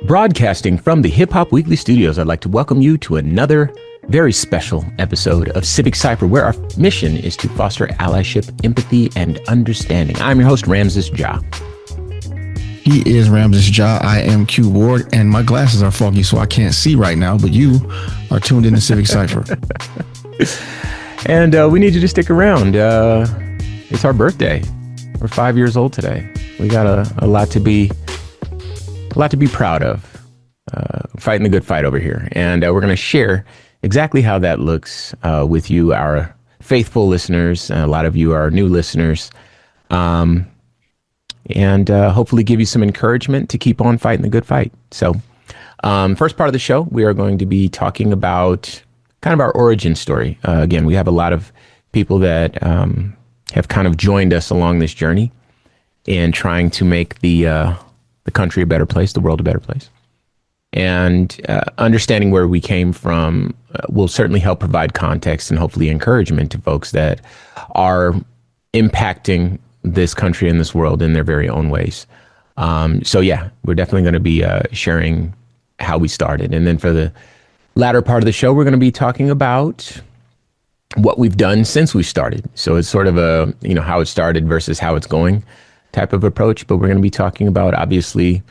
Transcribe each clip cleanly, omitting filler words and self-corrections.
Broadcasting from the Hip Hop Weekly Studios, I'd like to welcome you to another very special episode of Civic Cipher, where our mission is to foster allyship, empathy, and understanding. I'm your host, Ramses Ja. He is Ramses Ja. I am Q Ward, and my glasses are foggy, so I can't see right now, but you are tuned in to Civic Cipher. And we need you to stick around. It's our birthday. We're 5 years old today. We got a lot to be proud of. Fighting the good fight over here. And we're going to share exactly how that looks with you, our faithful listeners. A lot of you are new listeners. And hopefully give you some encouragement to keep on fighting the good fight. So first part of the show, we are going to be talking about kind of our origin story. Again, we have a lot of people that have kind of joined us along this journey in trying to make the country a better place, the world a better place. And understanding where we came from will certainly help provide context and hopefully encouragement to folks that are impacting this country and this world in their very own ways. So yeah, we're definitely going to be sharing how we started. And then for the latter part of the show, we're going to be talking about what we've done since we started. So it's sort of a, how it started versus how it's going type of approach. But we're going to be talking about, obviously,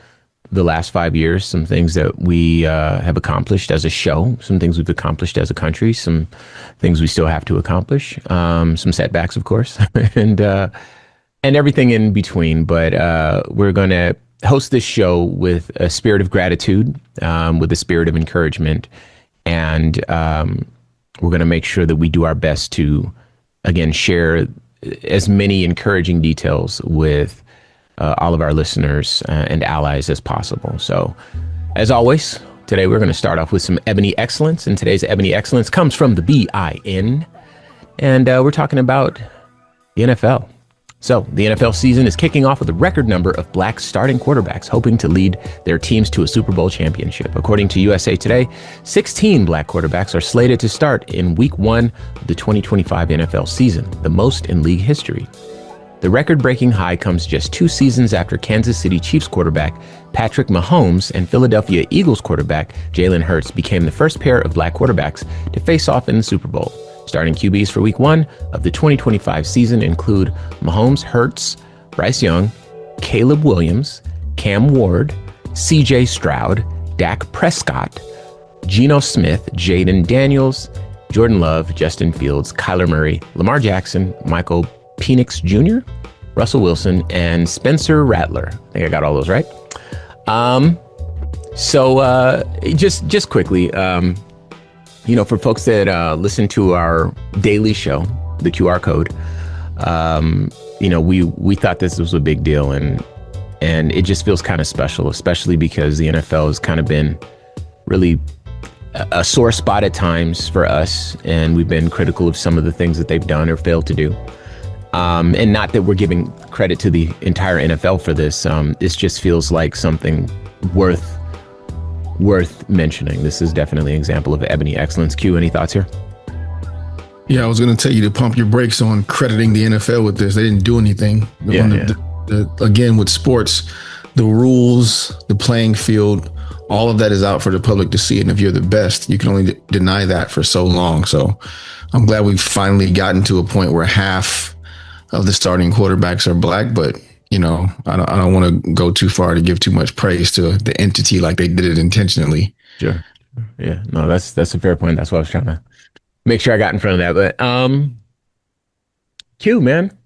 the last 5 years, some things that we have accomplished as a show, some things we've accomplished as a country, some things we still have to accomplish, some setbacks, of course, and everything in between. But we're going to host this show with a spirit of gratitude, with a spirit of encouragement, and we're going to make sure that we do our best to, again, share as many encouraging details with all of our listeners and allies as possible. So, as always, today we're going to start off with some Ebony Excellence, and today's Ebony Excellence comes from the BIN, and we're talking about the NFL. So, the NFL season is kicking off with a record number of black starting quarterbacks hoping to lead their teams to a Super Bowl championship. According to USA Today, 16 black quarterbacks are slated to start in Week 1 of the 2025 NFL season, the most in league history. The record-breaking high comes just 2 seasons after Kansas City Chiefs quarterback Patrick Mahomes and Philadelphia Eagles quarterback Jalen Hurts became the first pair of black quarterbacks to face off in the Super Bowl. Starting QBs for Week 1 of the 2025 season include Mahomes, Hurts, Bryce Young, Caleb Williams, Cam Ward, CJ Stroud, Dak Prescott, Geno Smith, Jaden Daniels, Jordan Love, Justin Fields, Kyler Murray, Lamar Jackson, Michael Penix Jr., Russell Wilson, and Spencer Rattler. I think I got all those right. So just quickly, for folks that listen to our daily show, the QR code, we thought this was a big deal, and it just feels kind of special, especially because the NFL has kind of been really a sore spot at times for us, and we've been critical of some of the things that they've done or failed to do. And not that we're giving credit to the entire NFL for this. This just feels like something worth mentioning. This is definitely an example of Ebony Excellence. Q, any thoughts here? Yeah, I was going to tell you to pump your brakes on crediting the NFL with this. They didn't do anything. Again, with sports, the rules, the playing field, all of that is out for the public to see. And if you're the best, you can only deny that for so long. So I'm glad we've finally gotten to a point where half of the starting quarterbacks are black, but I don't want to go too far to give too much praise to the entity like they did it intentionally. Sure. Yeah. No, that's a fair point. That's what I was trying to make sure I got in front of that. But Q, man,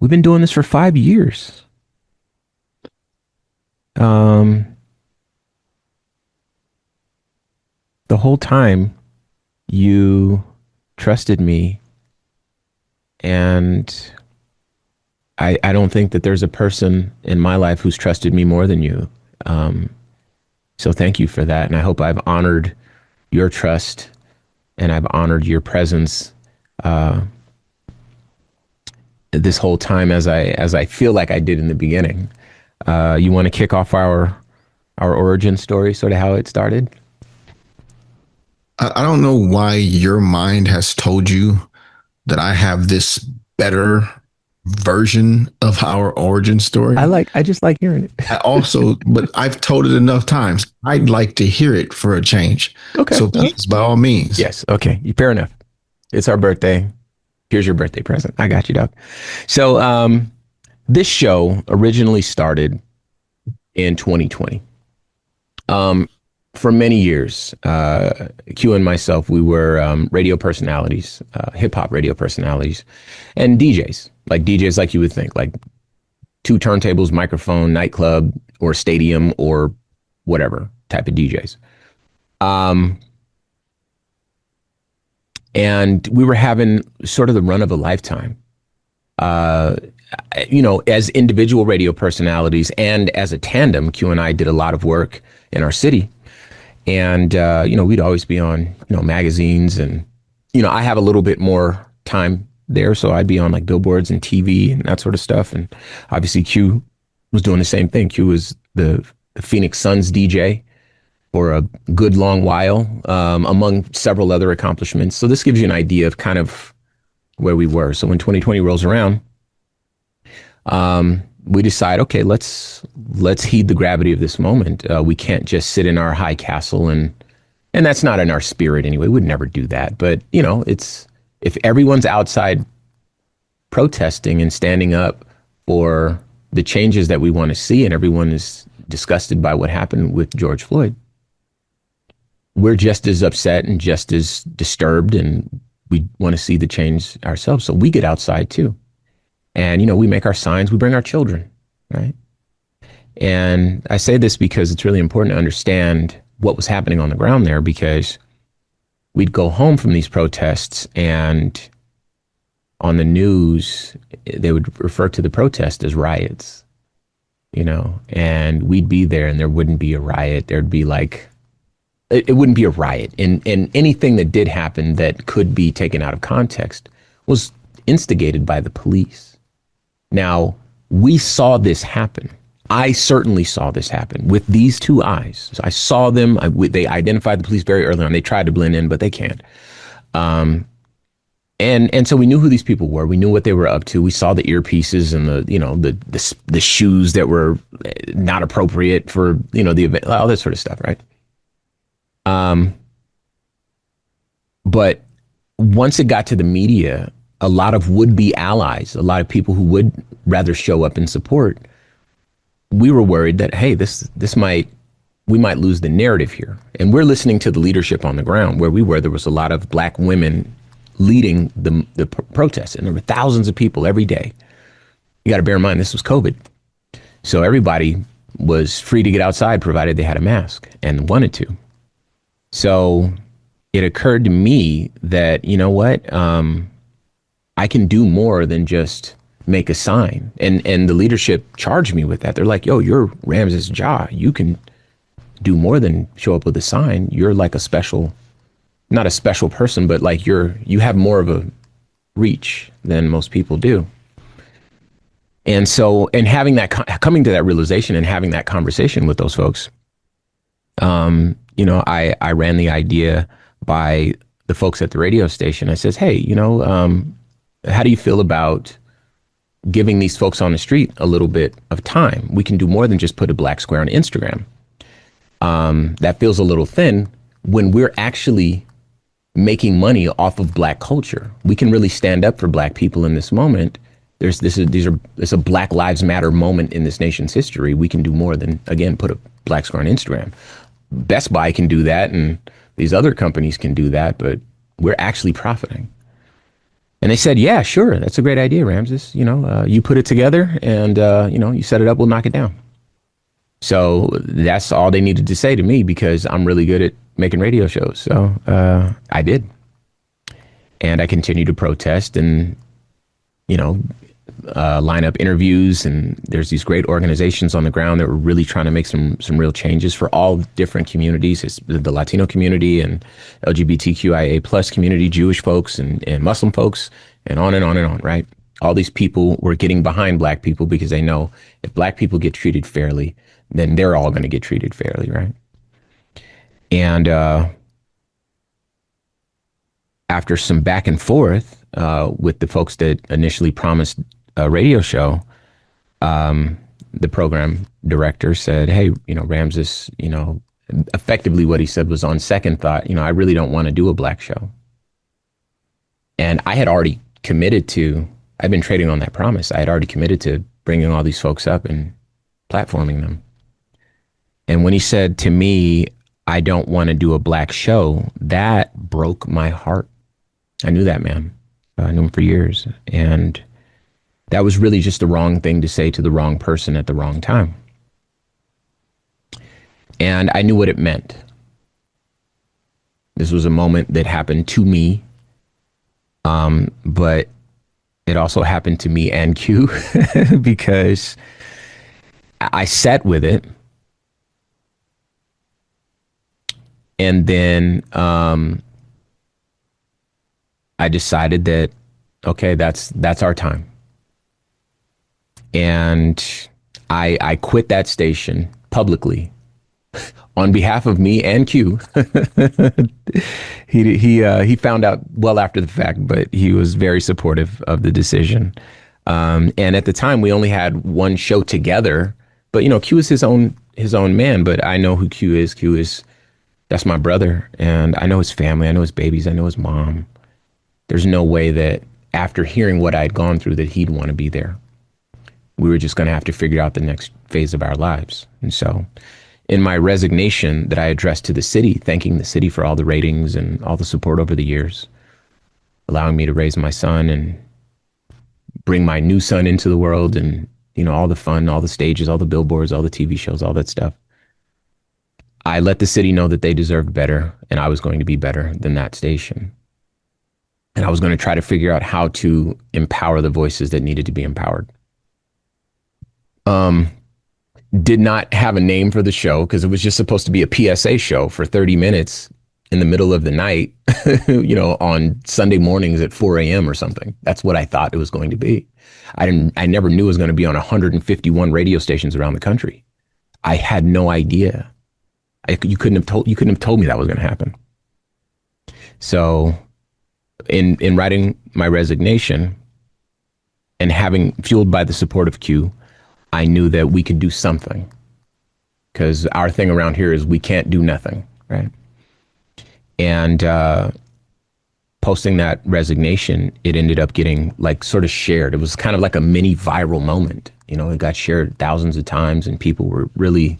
we've been doing this for 5 years. The whole time you trusted me, and I don't think that there's a person in my life who's trusted me more than you. So thank you for that. And I hope I've honored your trust and I've honored your presence this whole time as I feel like I did in the beginning. You want to kick off our origin story, sort of how it started? I don't know why your mind has told you that I have this better version of our origin story. I just like hearing it. But I've told it enough times. I'd like to hear it for a change. Okay. So please, by all means. Yes. Okay. Fair enough. It's our birthday. Here's your birthday present. I got you, Doc. So, this show originally started in 2020. For many years, Q and myself, we were radio personalities, hip hop radio personalities, and DJs, like you would think, like two turntables, microphone, nightclub, or stadium, or whatever type of DJs. And we were having sort of the run of a lifetime. As individual radio personalities and as a tandem, Q and I did a lot of work in our city. And, we'd always be on, magazines and, I have a little bit more time there. So I'd be on like billboards and TV and that sort of stuff. And obviously Q was doing the same thing. Q was the Phoenix Suns DJ for a good long while, among several other accomplishments. So this gives you an idea of kind of where we were. So when 2020 rolls around, we decide, okay, let's heed the gravity of this moment. We can't just sit in our high castle, and that's not in our spirit anyway. We'd never do that. But it's, if everyone's outside protesting and standing up for the changes that we want to see, and everyone is disgusted by what happened with George Floyd, we're just as upset and just as disturbed, and we want to see the change ourselves. So we get outside too. And, we make our signs, we bring our children, right? And I say this because it's really important to understand what was happening on the ground there, because we'd go home from these protests and on the news, they would refer to the protest as riots, and we'd be there and there wouldn't be a riot. There'd be like, it wouldn't be a riot. And anything that did happen that could be taken out of context was instigated by the police. Now, we saw this happen. I certainly saw this happen with these two eyes. So I saw them. They identified the police very early on. They tried to blend in, but they can't. And so we knew who these people were. We knew what they were up to. We saw the earpieces and the shoes that were not appropriate for the event, all that sort of stuff, right? But once it got to the media, a lot of would-be allies, a lot of people who would rather show up and support, we were worried that, hey, we might lose the narrative here. And we're listening to the leadership on the ground. Where we were, there was a lot of black women leading the protests, and there were thousands of people every day. You got to bear in mind, this was COVID. So everybody was free to get outside provided they had a mask and wanted to. So it occurred to me that, I can do more than just make a sign. And the leadership charged me with that. They're like, yo, you're Ramses Ja. You can do more than show up with a sign. You're like not a special person, but like you have more of a reach than most people do. And so, and having that, coming to that realization and having that conversation with those folks, I ran the idea by the folks at the radio station. I says, hey, how do you feel about giving these folks on the street a little bit of time? We can do more than just put a black square on Instagram. That feels a little thin when we're actually making money off of black culture. We can really stand up for black people in this moment. It's a Black Lives Matter moment in this nation's history. We can do more than, again, put a black square on Instagram. Best Buy can do that, and these other companies can do that, but we're actually profiting. And they said, yeah, sure, that's a great idea, Ramses. You put it together and, you set it up, we'll knock it down. So that's all they needed to say to me, because I'm really good at making radio shows. So I did. And I continued to protest and, line up interviews. And there's these great organizations on the ground that were really trying to make some real changes for all different communities. It's the Latino community and LGBTQIA plus community, Jewish folks and Muslim folks, and on and on and on, right? All these people were getting behind black people because they know if black people get treated fairly, then they're all going to get treated fairly, right? And after some back and forth with the folks that initially promised a radio show, the program director said, "Hey, Ramses, effectively what he said was, on second thought, I really don't want to do a black show." And I had already committed to, I'd been trading on that promise. I had already committed to bringing all these folks up and platforming them. And when he said to me, "I don't want to do a black show," that broke my heart. I knew that man. I knew him for years. And that was really just the wrong thing to say to the wrong person at the wrong time. And I knew what it meant. This was a moment that happened to me, but it also happened to me and Q because I sat with it. And then I decided that, okay, that's our time. And I quit that station publicly on behalf of me and Q. He found out well after the fact, but he was very supportive of the decision. And at the time, we only had one show together. But Q is his own man. But I know who Q is. That's my brother, and I know his family. I know his babies. I know his mom. There's no way that after hearing what I'd gone through that he'd want to be there. We were just going to have to figure out the next phase of our lives. And so in my resignation that I addressed to the city, thanking the city for all the ratings and all the support over the years, allowing me to raise my son and bring my new son into the world, and all the fun, all the stages, all the billboards, all the TV shows, all that stuff. I let the city know that they deserved better, and I was going to be better than that station. And I was going to try to figure out how to empower the voices that needed to be empowered. Did not have a name for the show because it was just supposed to be a PSA show for 30 minutes in the middle of the night, on Sunday mornings at 4 a.m. or something. That's what I thought it was going to be. I never knew it was going to be on 151 radio stations around the country. I had no idea. You couldn't have told me that was going to happen. So in writing my resignation and having fueled by the support of Q, I knew that we could do something, because our thing around here is we can't do nothing, right? And posting that resignation, it ended up getting sort of shared. It was kind of like a mini viral moment. It got shared thousands of times, and people were really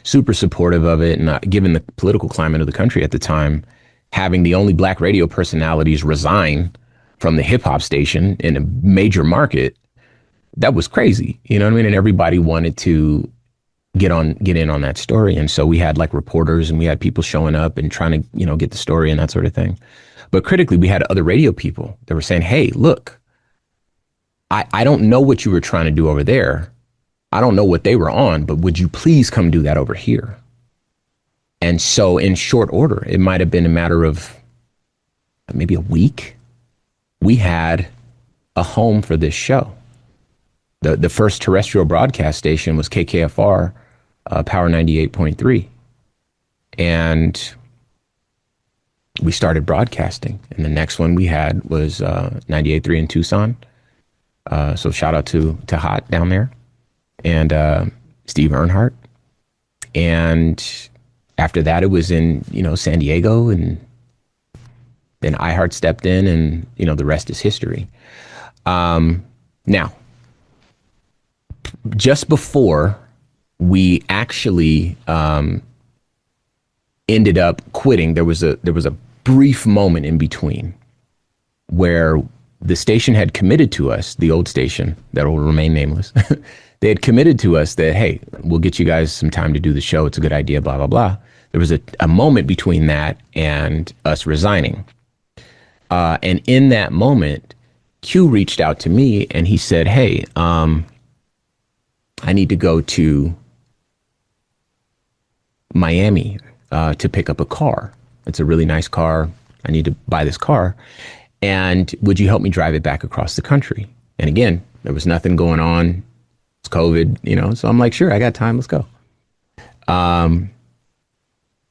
super supportive of it. And given the political climate of the country at the time, having the only black radio personalities resign from the hip hop station in a major market, that was crazy. You know what I mean? And everybody wanted to get in on that story. And so we had reporters, and we had people showing up and trying to, get the story and that sort of thing. But critically, we had other radio people that were saying, "Hey, look, I don't know what you were trying to do over there. I don't know what they were on, but would you please come do that over here?" And so in short order, it might have been a matter of maybe a week, we had a home for this show. The first terrestrial broadcast station was KKFR, Power 98.3. And we started broadcasting. And the next one we had was 98.3 in Tucson. So shout out to Hot down there, and Steve Earnhardt. And after that, it was in, San Diego, and then iHeart stepped in, and, the rest is history. Now, just before we actually ended up quitting, there was a brief moment in between where the station had committed to us, the old station that will remain nameless. They had committed to us that, "Hey, we'll get you guys some time to do the show. It's a good idea, blah, blah, blah." There was a moment between that and us resigning. And in that moment, Q reached out to me and he said, "Hey, I need to go to Miami to pick up a car. It's a really nice car. I need to buy this car. And would you help me drive it back across the country?" And again, there was nothing going on. It's COVID, so I'm like, "Sure, I got time. Let's go." And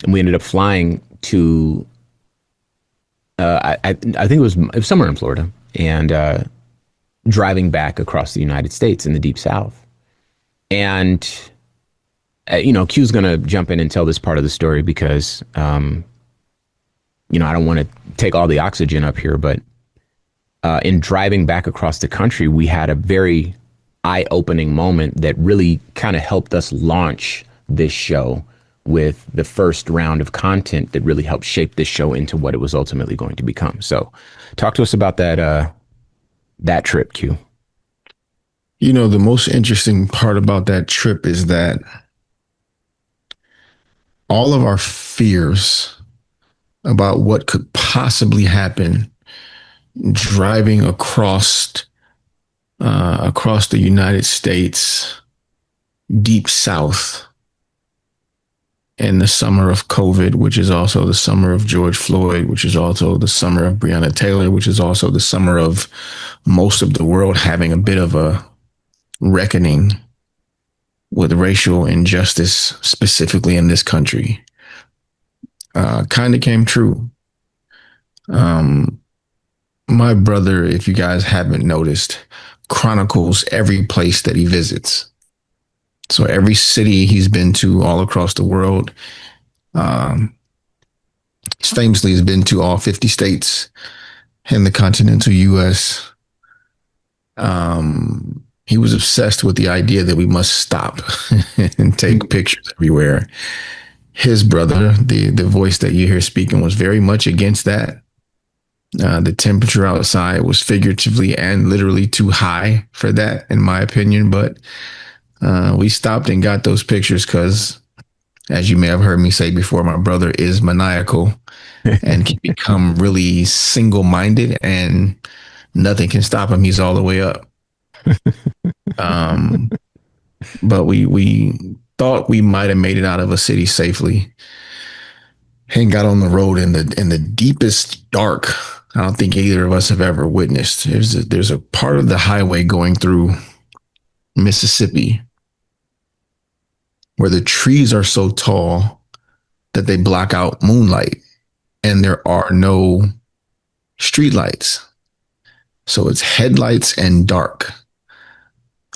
we ended up flying to, I think it was somewhere in Florida, and driving back across the United States in the Deep South. And, Q's going to jump in and tell this part of the story because, I don't want to take all the oxygen up here, but in driving back across the country, we had a very eye-opening moment that really kind of helped us launch this show with the first round of content that really helped shape this show into what it was ultimately going to become. So talk to us about that trip, Q. The most interesting part about that trip is that all of our fears about what could possibly happen driving across the United States, deep south, in the summer of COVID, which is also the summer of George Floyd, which is also the summer of Breonna Taylor, which is also the summer of most of the world having a bit of a reckoning with racial injustice, specifically in this country, kind of came true. My brother, if you guys haven't noticed, chronicles every place that he visits. So every city he's been to all across the world, famously has been to all 50 states in the continental U.S. He was obsessed with the idea that we must stop and take pictures everywhere. His brother, the voice that you hear speaking, was very much against that. The temperature outside was figuratively and literally too high for that, in my opinion. But we stopped and got those pictures because, as you may have heard me say before, my brother is maniacal and can become really single-minded, and nothing can stop him. He's all the way up. But we thought we might have made it out of a city safely and got on the road in the deepest dark I don't think either of us have ever witnessed. There's a part of the highway going through Mississippi where the trees are so tall that they block out moonlight and there are no streetlights. So it's headlights and dark.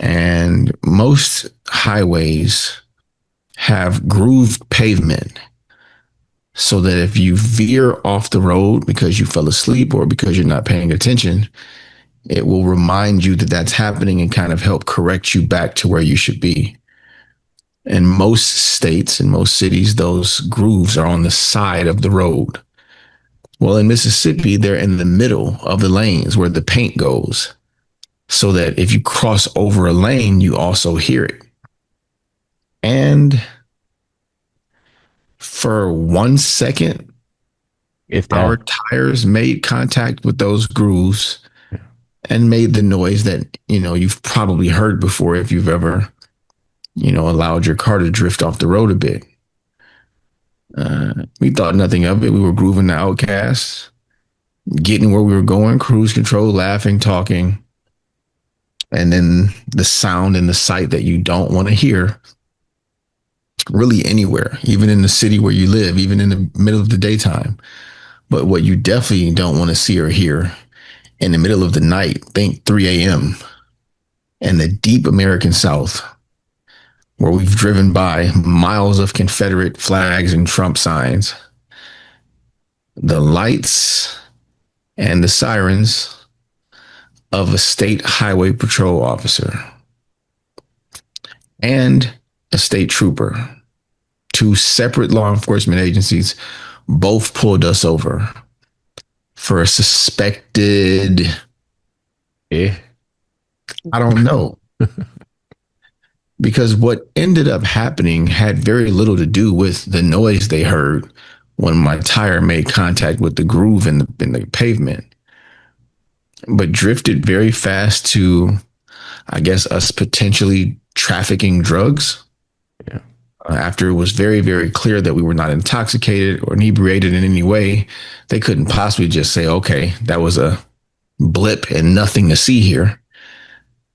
And most highways have grooved pavement so that if you veer off the road because you fell asleep or because you're not paying attention, it will remind you that that's happening and kind of help correct you back to where you should be. In most states and most cities, those grooves are on the side of the road. Well, in Mississippi, they're in the middle of the lanes where the paint goes, so that if you cross over a lane, you also hear it. And for 1 second, if our tires made contact with those grooves and made the noise that, you've probably heard before if you've ever, allowed your car to drift off the road a bit. We thought nothing of it. We were grooving the Outcasts, getting where we were going, cruise control, laughing, talking. And then the sound and the sight that you don't want to hear really anywhere, even in the city where you live, even in the middle of the daytime. But what you definitely don't want to see or hear in the middle of the night, think 3 a.m. in the deep American South, where we've driven by miles of Confederate flags and Trump signs, the lights and the sirens of a state highway patrol officer and a state trooper. 2 separate law enforcement agencies both pulled us over for a suspected, I don't know. Because what ended up happening had very little to do with the noise they heard when my tire made contact with the groove in the pavement, but drifted very fast to, I guess, us potentially trafficking drugs. Yeah. After it was very, very clear that we were not intoxicated or inebriated in any way, they couldn't possibly just say, okay, that was a blip and nothing to see here.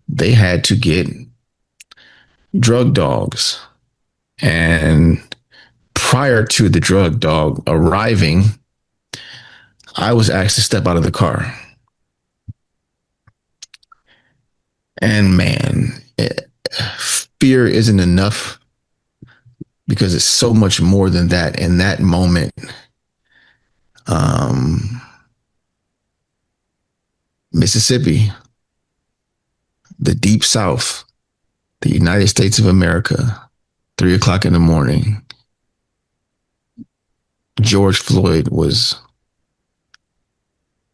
They had to get drug dogs. And prior to the drug dog arriving, I was asked to step out of the car. And man, fear isn't enough because it's so much more than that. In that moment, um, Mississippi, the deep South, the United States of America, 3 o'clock in the morning, George Floyd was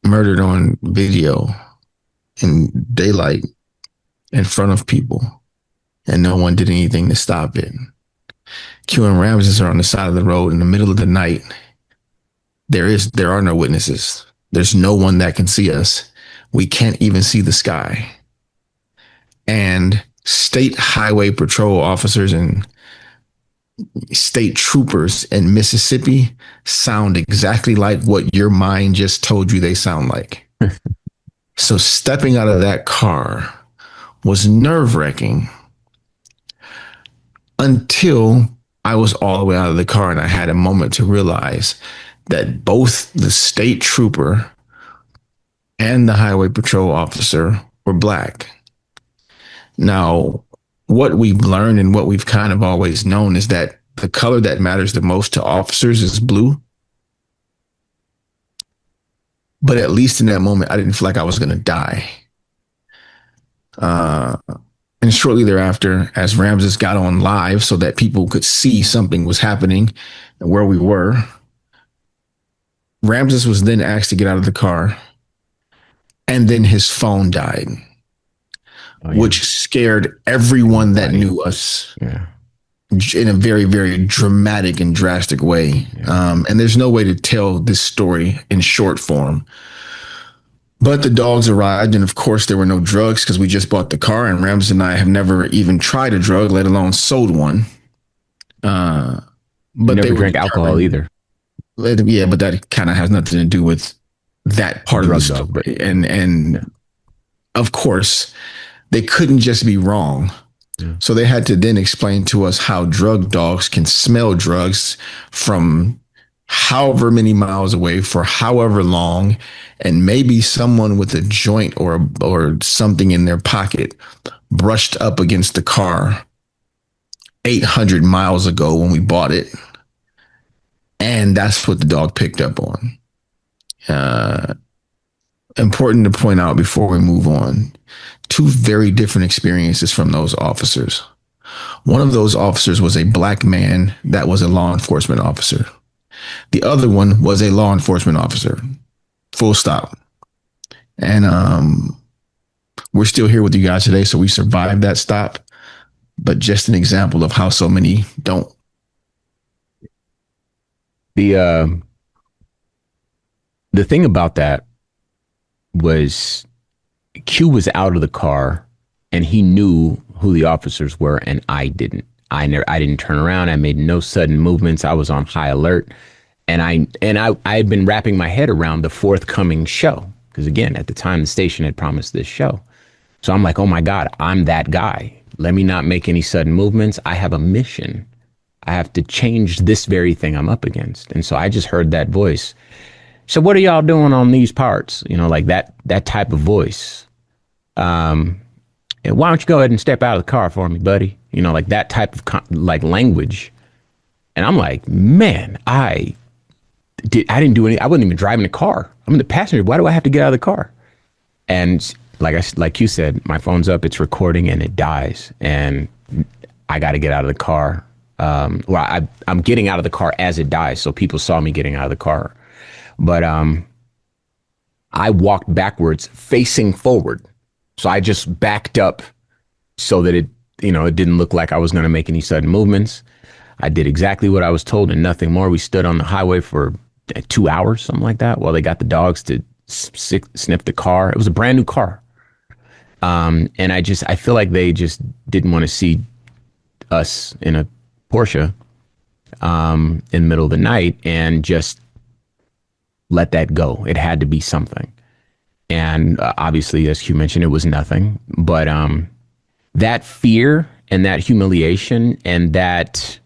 murdered on video in daylight in front of people, and no one did anything to stop it. Q and Ramses are on the side of the road in the middle of the night. There are no witnesses. There's no one that can see us. We can't even see the sky. And state highway patrol officers and state troopers in Mississippi sound exactly like what your mind just told you they sound like. So stepping out of that car was nerve-wracking until I was all the way out of the car and I had a moment to realize that both the state trooper and the highway patrol officer were black. Now, what we've learned and what we've kind of always known is that the color that matters the most to officers is blue. But at least in that moment, I didn't feel like I was going to die. And shortly thereafter, as Ramses got on live so that people could see something was happening and where we were, Ramses was then asked to get out of the car. And then his phone died, which scared everyone that knew us in a very, very dramatic and drastic way. And there's no way to tell this story in short form. But the dogs arrived, and of course there were no drugs because we just bought the car, and Ramses and I have never even tried a drug, let alone sold one. But they never drank alcohol either. Yeah, but that kind of has nothing to do with that part of the story. And of course, they couldn't just be wrong. Yeah. So they had to then explain to us how drug dogs can smell drugs from however many miles away for however long, and maybe someone with a joint or something in their pocket brushed up against the car 800 miles ago when we bought it. And that's what the dog picked up on. Important to point out before we move on, 2 very different experiences from those officers. One of those officers was a black man that was a law enforcement officer. The other one was a law enforcement officer. Full stop. And we're still here with you guys today, so we survived that stop. But just an example of how so many don't. The thing about that was Q was out of the car and he knew who the officers were, and I didn't. I didn't turn around. I made no sudden movements. I was on high alert, and I had been wrapping my head around the forthcoming show because, again, at the time the station had promised this show. So I'm like, oh my God, I'm that guy. Let me not make any sudden movements. I have a mission. I have to change this very thing I'm up against. And so I just heard that voice. So what are y'all doing on these parts? You know, like that type of voice. And why don't you go ahead and step out of the car for me, buddy? You know, like that type of like language. And I'm like, man, I didn't do any. I wasn't even driving the car. I'm the passenger. Why do I have to get out of the car? And like you said, my phone's up, it's recording, and it dies. And I got to get out of the car. Well, I'm getting out of the car as it dies. So people saw me getting out of the car. But I walked backwards facing forward. So I just backed up so that it didn't look like I was going to make any sudden movements. I did exactly what I was told and nothing more. We stood on the highway for 2 hours, something like that, while they got the dogs to sniff the car. It was a brand new car. And I feel like they just didn't want to see us in a Porsche in the middle of the night and just let that go. It had to be something. And obviously, as Hugh mentioned, it was nothing. But that fear and that humiliation and that,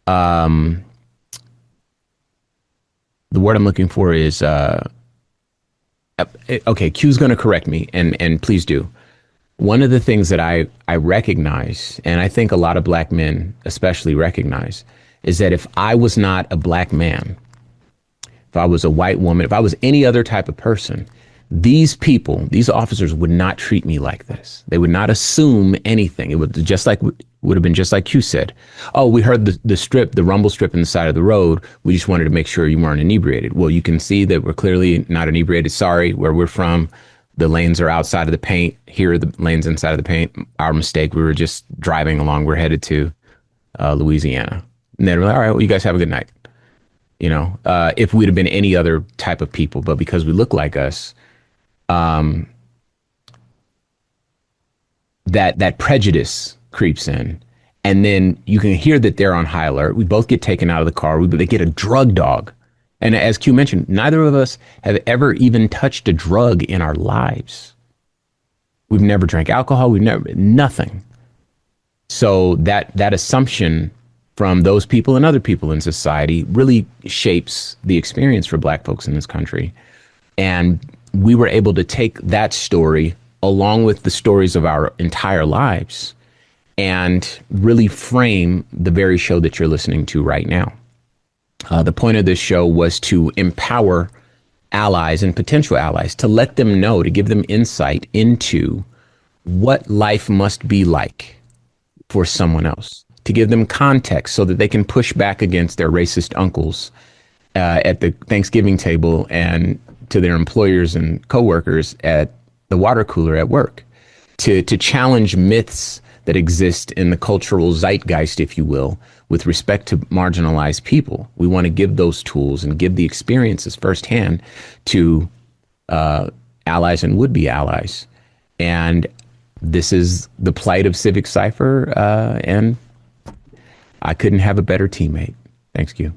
the word I'm looking for is, okay, Q's going to correct me, and please do. One of the things that I recognize, and I think a lot of black men especially recognize, is that if I was not a black man, if I was a white woman, if I was any other type of person, these people, these officers would not treat me like this. They would not assume anything. It would have been just like you said. Oh, we heard the rumble strip in the side of the road. We just wanted to make sure you weren't inebriated. Well, you can see that we're clearly not inebriated. Sorry, where we're from, the lanes are outside of the paint. Here are the lanes inside of the paint. Our mistake. We were just driving along. We're headed to Louisiana. And then we're like, all right, well, you guys have a good night. You know, if we'd have been any other type of people, but because we look like us, that prejudice creeps in. And then you can hear that they're on high alert. We both get taken out of the car. They get a drug dog. And as Q mentioned, neither of us have ever even touched a drug in our lives. We've never drank alcohol. Nothing. So that assumption from those people and other people in society really shapes the experience for black folks in this country. And we were able to take that story along with the stories of our entire lives and really frame the very show that you're listening to right now. The point of this show was to empower allies and potential allies, to let them know, to give them insight into what life must be like for someone else, to give them context so that they can push back against their racist uncles at the Thanksgiving table and to their employers and coworkers at the water cooler at work, to challenge myths that exist in the cultural zeitgeist, if you will, with respect to marginalized people. We want to give those tools and give the experiences firsthand to allies and would-be allies. And this is the plight of Civic Cipher, and I couldn't have a better teammate. Thanks, Q.